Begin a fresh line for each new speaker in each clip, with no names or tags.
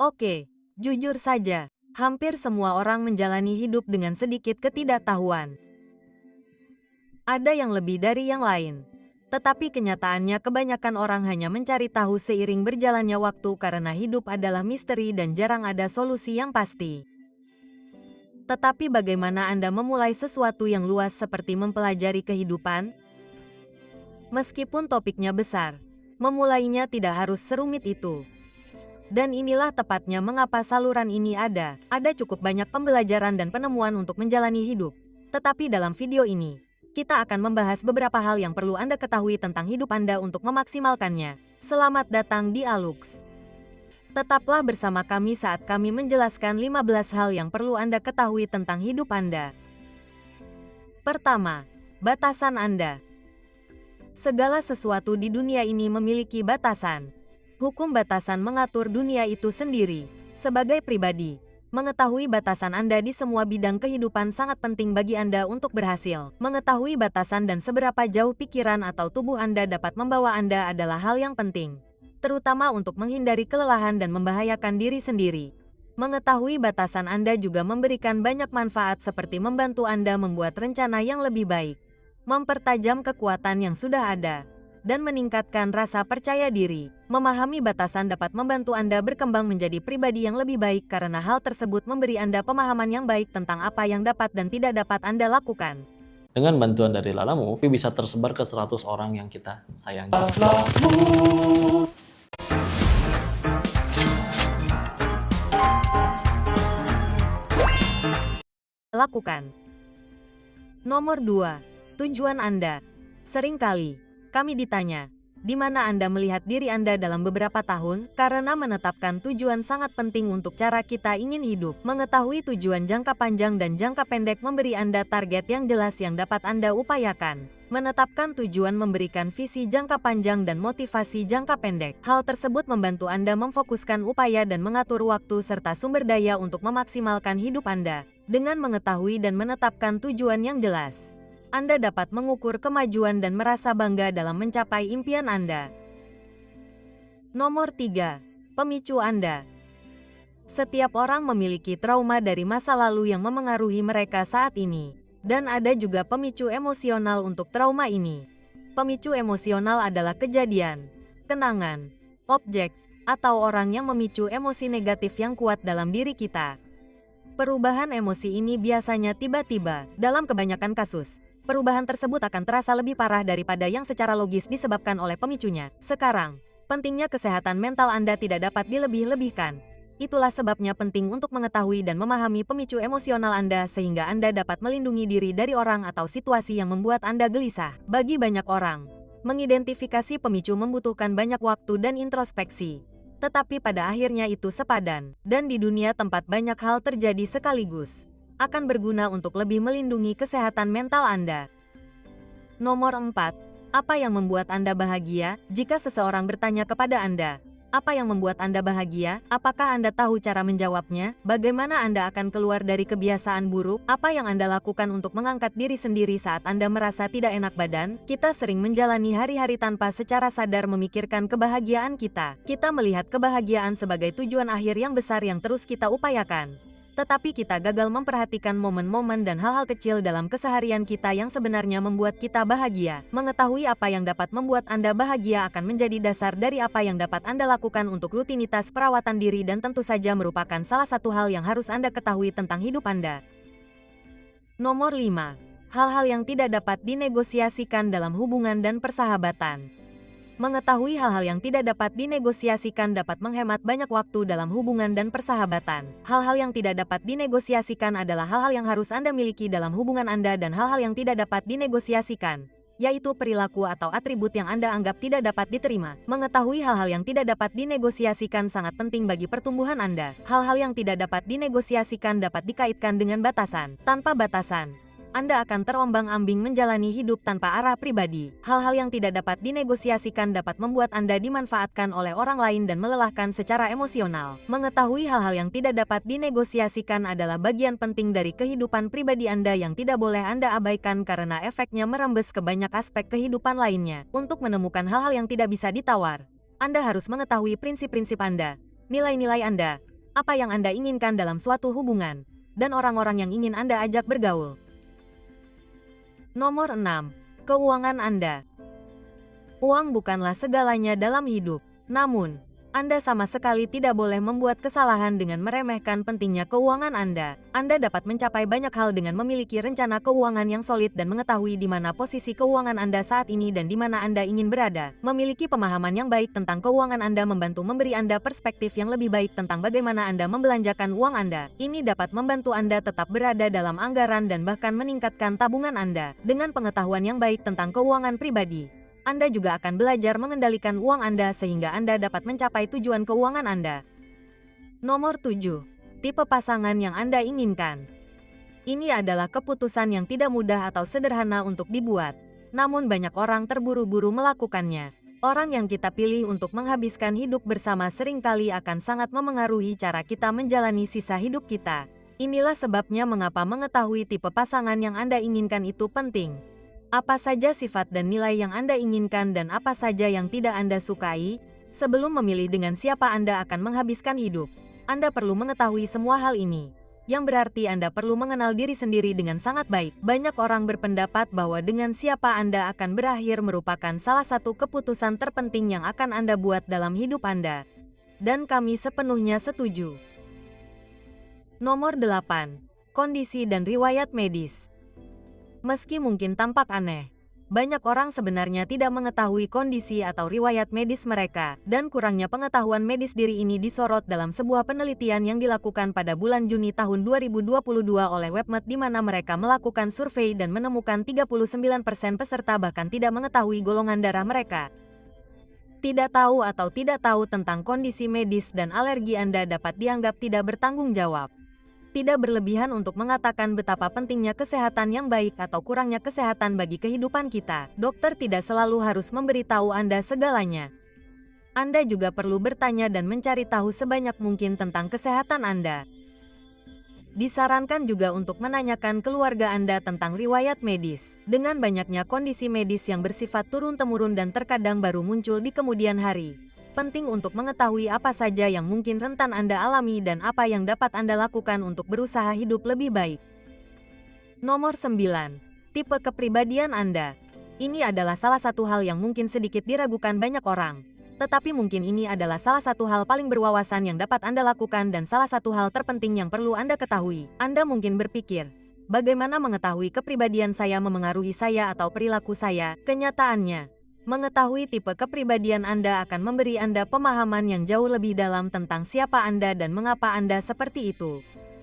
Oke, jujur saja, hampir semua orang menjalani hidup dengan sedikit ketidaktahuan. Ada yang lebih dari yang lain. Tetapi kenyataannya kebanyakan orang hanya mencari tahu seiring berjalannya waktu karena hidup adalah misteri dan jarang ada solusi yang pasti. Tetapi bagaimana Anda memulai sesuatu yang luas seperti mempelajari kehidupan? Meskipun topiknya besar, memulainya tidak harus serumit itu. Dan inilah tepatnya mengapa saluran ini ada. Ada cukup banyak pembelajaran dan penemuan untuk menjalani hidup. Tetapi dalam video ini, kita akan membahas beberapa hal yang perlu Anda ketahui tentang hidup Anda untuk memaksimalkannya. Selamat datang di Alux. Tetaplah bersama kami saat kami menjelaskan 15 hal yang perlu Anda ketahui tentang hidup Anda. Pertama, batasan Anda. Segala sesuatu di dunia ini memiliki batasan. Hukum batasan mengatur dunia itu sendiri. Sebagai pribadi, mengetahui batasan Anda di semua bidang kehidupan sangat penting bagi Anda untuk berhasil. Mengetahui batasan dan seberapa jauh pikiran atau tubuh Anda dapat membawa Anda adalah hal yang penting, terutama untuk menghindari kelelahan dan membahayakan diri sendiri. Mengetahui batasan Anda juga memberikan banyak manfaat seperti membantu Anda membuat rencana yang lebih baik, mempertajam kekuatan yang sudah ada, dan meningkatkan rasa percaya diri. Memahami batasan dapat membantu Anda berkembang menjadi pribadi yang lebih baik karena hal tersebut memberi Anda pemahaman yang baik tentang apa yang dapat dan tidak dapat Anda lakukan.
Dengan bantuan dari Lala Move, bisa tersebar ke 100 orang yang kita sayangi.
Lakukan. Nomor 2. Tujuan Anda. Seringkali, kami ditanya, di mana Anda melihat diri Anda dalam beberapa tahun? Karena menetapkan tujuan sangat penting untuk cara kita ingin hidup. Mengetahui tujuan jangka panjang dan jangka pendek memberi Anda target yang jelas yang dapat Anda upayakan. Menetapkan tujuan memberikan visi jangka panjang dan motivasi jangka pendek. Hal tersebut membantu Anda memfokuskan upaya dan mengatur waktu serta sumber daya untuk memaksimalkan hidup Anda. Dengan mengetahui dan menetapkan tujuan yang jelas, Anda dapat mengukur kemajuan dan merasa bangga dalam mencapai impian Anda. Nomor 3. Pemicu Anda. Setiap orang memiliki trauma dari masa lalu yang memengaruhi mereka saat ini. Dan ada juga pemicu emosional untuk trauma ini. Pemicu emosional adalah kejadian, kenangan, objek, atau orang yang memicu emosi negatif yang kuat dalam diri kita. Perubahan emosi ini biasanya tiba-tiba. Dalam kebanyakan kasus, perubahan tersebut akan terasa lebih parah daripada yang secara logis disebabkan oleh pemicunya. Sekarang, pentingnya kesehatan mental Anda tidak dapat dilebih-lebihkan. Itulah sebabnya penting untuk mengetahui dan memahami pemicu emosional Anda sehingga Anda dapat melindungi diri dari orang atau situasi yang membuat Anda gelisah. Bagi banyak orang, mengidentifikasi pemicu membutuhkan banyak waktu dan introspeksi. Tetapi pada akhirnya itu sepadan, dan di dunia tempat banyak hal terjadi sekaligus, akan berguna untuk lebih melindungi kesehatan mental Anda. Nomor 4. Apa yang membuat Anda bahagia? Jika seseorang bertanya kepada Anda, apa yang membuat Anda bahagia? Apakah Anda tahu cara menjawabnya? Bagaimana Anda akan keluar dari kebiasaan buruk? Apa yang Anda lakukan untuk mengangkat diri sendiri saat Anda merasa tidak enak badan? Kita sering menjalani hari-hari tanpa secara sadar memikirkan kebahagiaan kita. Kita melihat kebahagiaan sebagai tujuan akhir yang besar yang terus kita upayakan. Tetapi kita gagal memperhatikan momen-momen dan hal-hal kecil dalam keseharian kita yang sebenarnya membuat kita bahagia. Mengetahui apa yang dapat membuat Anda bahagia akan menjadi dasar dari apa yang dapat Anda lakukan untuk rutinitas perawatan diri dan tentu saja merupakan salah satu hal yang harus Anda ketahui tentang hidup Anda. Nomor 5. Hal-hal yang tidak dapat dinegosiasikan dalam hubungan dan persahabatan. Mengetahui hal-hal yang tidak dapat dinegosiasikan dapat menghemat banyak waktu dalam hubungan dan persahabatan. Hal-hal yang tidak dapat dinegosiasikan adalah hal-hal yang harus Anda miliki dalam hubungan Anda dan hal-hal yang tidak dapat dinegosiasikan, yaitu perilaku atau atribut yang Anda anggap tidak dapat diterima. Mengetahui hal-hal yang tidak dapat dinegosiasikan sangat penting bagi pertumbuhan Anda. Hal-hal yang tidak dapat dinegosiasikan dapat dikaitkan dengan batasan. Tanpa batasan, Anda akan terombang-ambing menjalani hidup tanpa arah pribadi. Hal-hal yang tidak dapat dinegosiasikan dapat membuat Anda dimanfaatkan oleh orang lain dan melelahkan secara emosional. Mengetahui hal-hal yang tidak dapat dinegosiasikan adalah bagian penting dari kehidupan pribadi Anda yang tidak boleh Anda abaikan karena efeknya merembes ke banyak aspek kehidupan lainnya. Untuk menemukan hal-hal yang tidak bisa ditawar, Anda harus mengetahui prinsip-prinsip Anda, nilai-nilai Anda, apa yang Anda inginkan dalam suatu hubungan, dan orang-orang yang ingin Anda ajak bergaul. Nomor 6. Keuangan Anda. Uang bukanlah segalanya dalam hidup, namun Anda sama sekali tidak boleh membuat kesalahan dengan meremehkan pentingnya keuangan Anda. Anda dapat mencapai banyak hal dengan memiliki rencana keuangan yang solid dan mengetahui di mana posisi keuangan Anda saat ini dan di mana Anda ingin berada. Memiliki pemahaman yang baik tentang keuangan Anda membantu memberi Anda perspektif yang lebih baik tentang bagaimana Anda membelanjakan uang Anda. Ini dapat membantu Anda tetap berada dalam anggaran dan bahkan meningkatkan tabungan Anda. Dengan pengetahuan yang baik tentang keuangan pribadi, Anda juga akan belajar mengendalikan uang Anda sehingga Anda dapat mencapai tujuan keuangan Anda. Nomor 7. Tipe pasangan yang Anda inginkan. Ini adalah keputusan yang tidak mudah atau sederhana untuk dibuat, namun banyak orang terburu-buru melakukannya. Orang yang kita pilih untuk menghabiskan hidup bersama seringkali akan sangat memengaruhi cara kita menjalani sisa hidup kita. Inilah sebabnya mengapa mengetahui tipe pasangan yang Anda inginkan itu penting. Apa saja sifat dan nilai yang Anda inginkan dan apa saja yang tidak Anda sukai? Sebelum memilih dengan siapa Anda akan menghabiskan hidup, Anda perlu mengetahui semua hal ini. Yang berarti Anda perlu mengenal diri sendiri dengan sangat baik. Banyak orang berpendapat bahwa dengan siapa Anda akan berakhir merupakan salah satu keputusan terpenting yang akan Anda buat dalam hidup Anda. Dan kami sepenuhnya setuju. Nomor 8. Kondisi dan riwayat medis. Meski mungkin tampak aneh, banyak orang sebenarnya tidak mengetahui kondisi atau riwayat medis mereka, dan kurangnya pengetahuan medis diri ini disorot dalam sebuah penelitian yang dilakukan pada bulan Juni tahun 2022 oleh WebMed di mana mereka melakukan survei dan menemukan 39% peserta bahkan tidak mengetahui golongan darah mereka. Tidak tahu atau tidak tahu tentang kondisi medis dan alergi Anda dapat dianggap tidak bertanggung jawab. Tidak berlebihan untuk mengatakan betapa pentingnya kesehatan yang baik atau kurangnya kesehatan bagi kehidupan kita. Dokter tidak selalu harus memberitahu Anda segalanya. Anda juga perlu bertanya dan mencari tahu sebanyak mungkin tentang kesehatan Anda. Disarankan juga untuk menanyakan keluarga Anda tentang riwayat medis. Dengan banyaknya kondisi medis yang bersifat turun-temurun dan terkadang baru muncul di kemudian hari, penting untuk mengetahui apa saja yang mungkin rentan Anda alami dan apa yang dapat Anda lakukan untuk berusaha hidup lebih baik. Nomor 9. Tipe kepribadian Anda. Ini adalah salah satu hal yang mungkin sedikit diragukan banyak orang. Tetapi mungkin ini adalah salah satu hal paling berwawasan yang dapat Anda lakukan dan salah satu hal terpenting yang perlu Anda ketahui. Anda mungkin berpikir, bagaimana mengetahui kepribadian saya memengaruhi saya atau perilaku saya? Kenyataannya, mengetahui tipe kepribadian Anda akan memberi Anda pemahaman yang jauh lebih dalam tentang siapa Anda dan mengapa Anda seperti itu.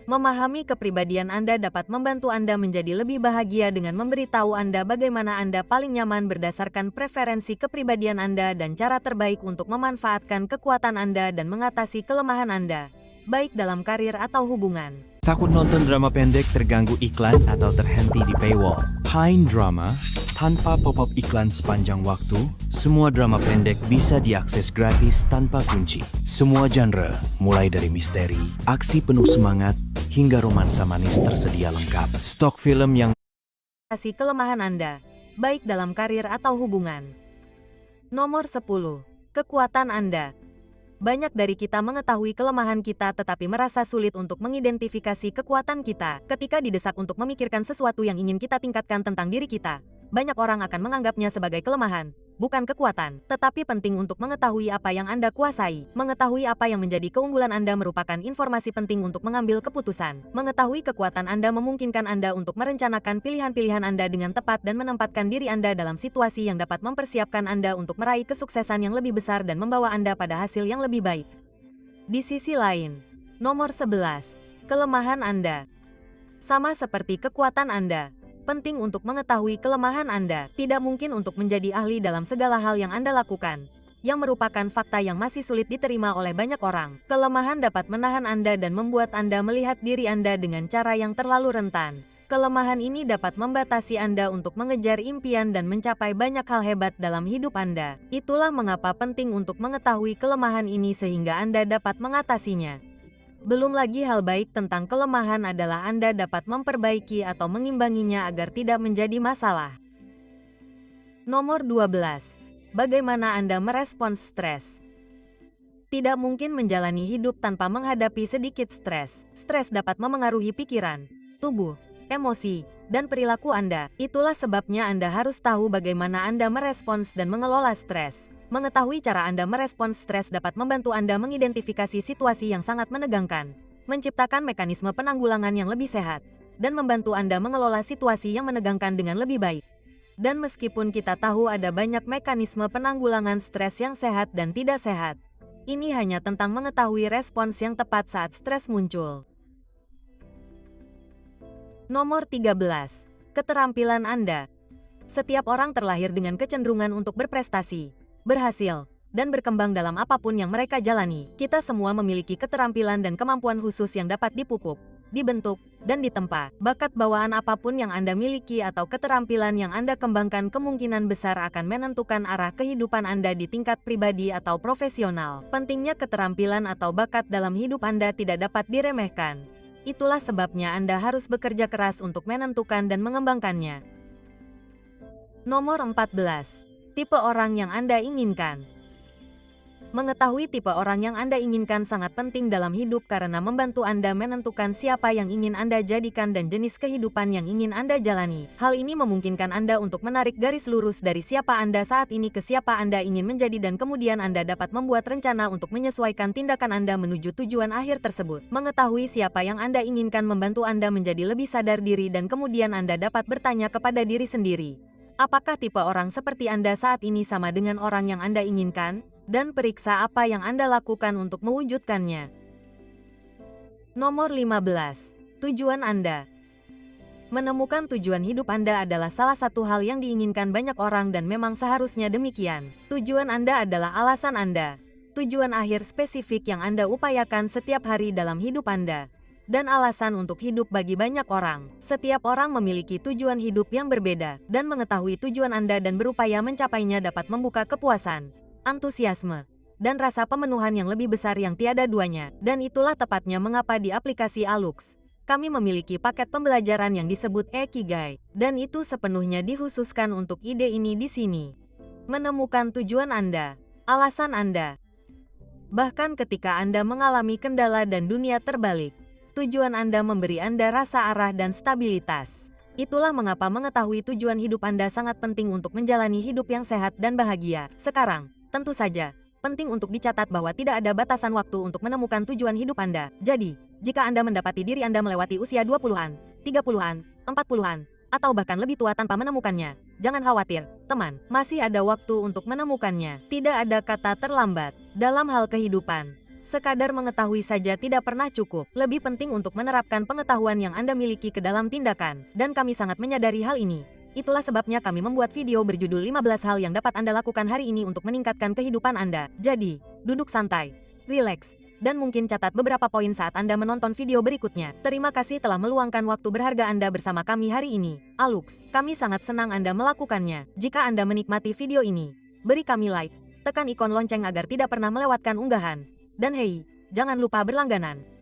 Memahami kepribadian Anda dapat membantu Anda menjadi lebih bahagia dengan memberitahu Anda bagaimana Anda paling nyaman berdasarkan preferensi kepribadian Anda dan cara terbaik untuk memanfaatkan kekuatan Anda dan mengatasi kelemahan Anda, baik dalam karir atau hubungan.
Takut nonton drama pendek terganggu iklan atau terhenti di paywall? Pine Drama, tanpa pop-up iklan sepanjang waktu, semua drama pendek bisa diakses gratis tanpa kunci. Semua genre, mulai dari misteri, aksi penuh semangat, hingga romansa manis tersedia lengkap. Stok film yang
Mengatasi kelemahan Anda, baik dalam karir atau hubungan. Nomor 10. Kekuatan Anda. Banyak dari kita mengetahui kelemahan kita tetapi merasa sulit untuk mengidentifikasi kekuatan kita. Ketika didesak untuk memikirkan sesuatu yang ingin kita tingkatkan tentang diri kita, banyak orang akan menganggapnya sebagai kelemahan, bukan kekuatan. Tetapi penting untuk mengetahui apa yang Anda kuasai. Mengetahui apa yang menjadi keunggulan Anda merupakan informasi penting untuk mengambil keputusan. Mengetahui kekuatan Anda memungkinkan Anda untuk merencanakan pilihan-pilihan Anda dengan tepat dan menempatkan diri Anda dalam situasi yang dapat mempersiapkan Anda untuk meraih kesuksesan yang lebih besar dan membawa Anda pada hasil yang lebih baik. Di sisi lain, nomor 11, kelemahan Anda. Sama seperti kekuatan Anda, penting untuk mengetahui kelemahan Anda. Tidak mungkin untuk menjadi ahli dalam segala hal yang Anda lakukan, yang merupakan fakta yang masih sulit diterima oleh banyak orang. Kelemahan dapat menahan Anda dan membuat Anda melihat diri Anda dengan cara yang terlalu rentan. Kelemahan ini dapat membatasi Anda untuk mengejar impian dan mencapai banyak hal hebat dalam hidup Anda. Itulah mengapa penting untuk mengetahui kelemahan ini sehingga Anda dapat mengatasinya. Belum lagi hal baik tentang kelemahan adalah Anda dapat memperbaiki atau mengimbanginya agar tidak menjadi masalah. Nomor 12. Bagaimana Anda merespons stres? Tidak mungkin menjalani hidup tanpa menghadapi sedikit stres. Stres dapat memengaruhi pikiran, tubuh, emosi, dan perilaku Anda. Itulah sebabnya Anda harus tahu bagaimana Anda merespons dan mengelola stres. Mengetahui cara Anda merespons stres dapat membantu Anda mengidentifikasi situasi yang sangat menegangkan, menciptakan mekanisme penanggulangan yang lebih sehat, dan membantu Anda mengelola situasi yang menegangkan dengan lebih baik. Dan meskipun kita tahu ada banyak mekanisme penanggulangan stres yang sehat dan tidak sehat, ini hanya tentang mengetahui respons yang tepat saat stres muncul. Nomor 13. Keterampilan Anda. Setiap orang terlahir dengan kecenderungan untuk berprestasi, berhasil, dan berkembang dalam apapun yang mereka jalani. Kita semua memiliki keterampilan dan kemampuan khusus yang dapat dipupuk, dibentuk, dan ditempa. Bakat bawaan apapun yang Anda miliki atau keterampilan yang Anda kembangkan kemungkinan besar akan menentukan arah kehidupan Anda di tingkat pribadi atau profesional. Pentingnya keterampilan atau bakat dalam hidup Anda tidak dapat diremehkan. Itulah sebabnya Anda harus bekerja keras untuk menentukan dan mengembangkannya. Nomor 14. Tipe orang yang Anda inginkan. Mengetahui tipe orang yang Anda inginkan sangat penting dalam hidup karena membantu Anda menentukan siapa yang ingin Anda jadikan dan jenis kehidupan yang ingin Anda jalani. Hal ini memungkinkan Anda untuk menarik garis lurus dari siapa Anda saat ini ke siapa Anda ingin menjadi dan kemudian Anda dapat membuat rencana untuk menyesuaikan tindakan Anda menuju tujuan akhir tersebut. Mengetahui siapa yang Anda inginkan membantu Anda menjadi lebih sadar diri dan kemudian Anda dapat bertanya kepada diri sendiri, apakah tipe orang seperti Anda saat ini sama dengan orang yang Anda inginkan? Dan periksa apa yang Anda lakukan untuk mewujudkannya. Nomor 15. Tujuan Anda. Menemukan tujuan hidup Anda adalah salah satu hal yang diinginkan banyak orang dan memang seharusnya demikian. Tujuan Anda adalah alasan Anda, tujuan akhir spesifik yang Anda upayakan setiap hari dalam hidup Anda, dan alasan untuk hidup bagi banyak orang. Setiap orang memiliki tujuan hidup yang berbeda, dan mengetahui tujuan Anda dan berupaya mencapainya dapat membuka kepuasan, antusiasme, dan rasa pemenuhan yang lebih besar yang tiada duanya. Dan itulah tepatnya mengapa di aplikasi Alux, kami memiliki paket pembelajaran yang disebut Ikigai, dan itu sepenuhnya dikhususkan untuk ide ini di sini. Menemukan tujuan Anda, alasan Anda. Bahkan ketika Anda mengalami kendala dan dunia terbalik, tujuan Anda memberi Anda rasa arah dan stabilitas. Itulah mengapa mengetahui tujuan hidup Anda sangat penting untuk menjalani hidup yang sehat dan bahagia. Sekarang, tentu saja, penting untuk dicatat bahwa tidak ada batasan waktu untuk menemukan tujuan hidup Anda. Jadi, jika Anda mendapati diri Anda melewati usia 20-an, 30-an, 40-an, atau bahkan lebih tua tanpa menemukannya, jangan khawatir, teman. Masih ada waktu untuk menemukannya. Tidak ada kata terlambat. Dalam hal kehidupan, sekadar mengetahui saja tidak pernah cukup. Lebih penting untuk menerapkan pengetahuan yang Anda miliki ke dalam tindakan. Dan kami sangat menyadari hal ini. Itulah sebabnya kami membuat video berjudul 15 hal yang dapat Anda lakukan hari ini untuk meningkatkan kehidupan Anda. Jadi, duduk santai, rileks, dan mungkin catat beberapa poin saat Anda menonton video berikutnya. Terima kasih telah meluangkan waktu berharga Anda bersama kami hari ini. Alux, kami sangat senang Anda melakukannya. Jika Anda menikmati video ini, beri kami like, tekan ikon lonceng agar tidak pernah melewatkan unggahan. Dan hey, jangan lupa berlangganan.